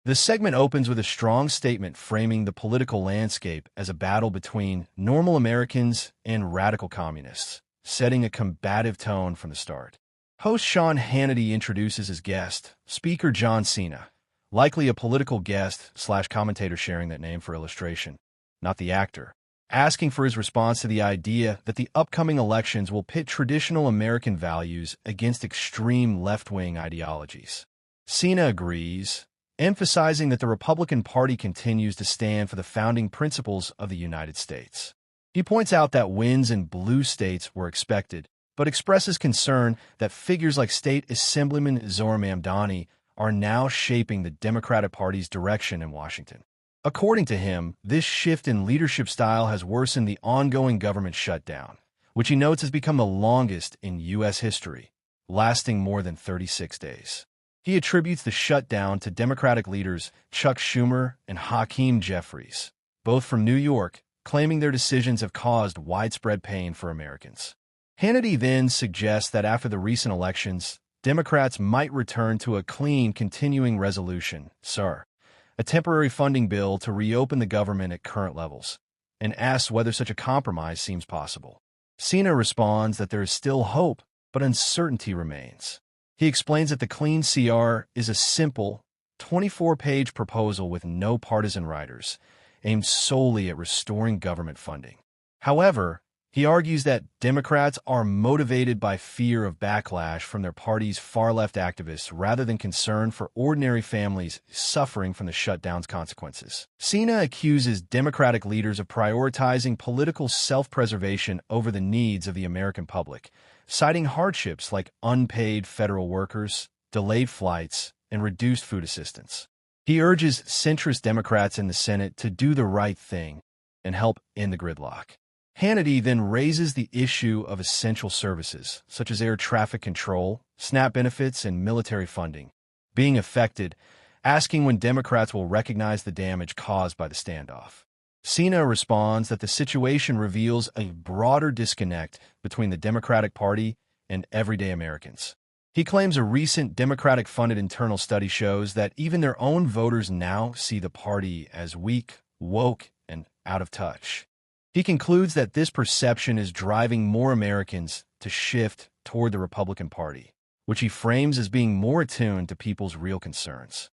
The segment opens with a strong statement framing the political landscape as a battle between normal Americans and radical communists, setting a combative tone from the start. Host Sean Hannity introduces his guest, Speaker John Cena, likely a political guest/commentator sharing that name for illustration, not the actor, asking for his response to the idea that the upcoming elections will pit traditional American values against extreme left-wing ideologies. Cena agrees, emphasizing that the Republican Party continues to stand for the founding principles of the United States. He points out that wins in blue states were expected, but expresses concern that figures like State Assemblyman Zohran Mamdani are now shaping the Democratic Party's direction in Washington. According to him, this shift in leadership style has worsened the ongoing government shutdown, which he notes has become the longest in U.S. history, lasting more than 36 days. He attributes the shutdown to Democratic leaders Chuck Schumer and Hakeem Jeffries, both from New York, claiming their decisions have caused widespread pain for Americans. Hannity then suggests that after the recent elections, Democrats might return to a clean continuing resolution, SAR, a temporary funding bill to reopen the government at current levels, and asks whether such a compromise seems possible. Cena responds that there is still hope, but uncertainty remains. He explains that the Clean CR is a simple, 24-page proposal with no partisan riders, aimed solely at restoring government funding. However, he argues that Democrats are motivated by fear of backlash from their party's far-left activists rather than concern for ordinary families suffering from the shutdown's consequences. Cena accuses Democratic leaders of prioritizing political self-preservation over the needs of the American public, citing hardships like unpaid federal workers, delayed flights, and reduced food assistance. He urges centrist Democrats in the Senate to do the right thing and help end the gridlock. Hannity then raises the issue of essential services, such as air traffic control, SNAP benefits, and military funding, being affected, asking when Democrats will recognize the damage caused by the standoff. Cena responds that the situation reveals a broader disconnect between the Democratic Party and everyday Americans. He claims a recent Democratic-funded internal study shows that even their own voters now see the party as weak, woke, and out of touch. He concludes that this perception is driving more Americans to shift toward the Republican Party, which he frames as being more attuned to people's real concerns.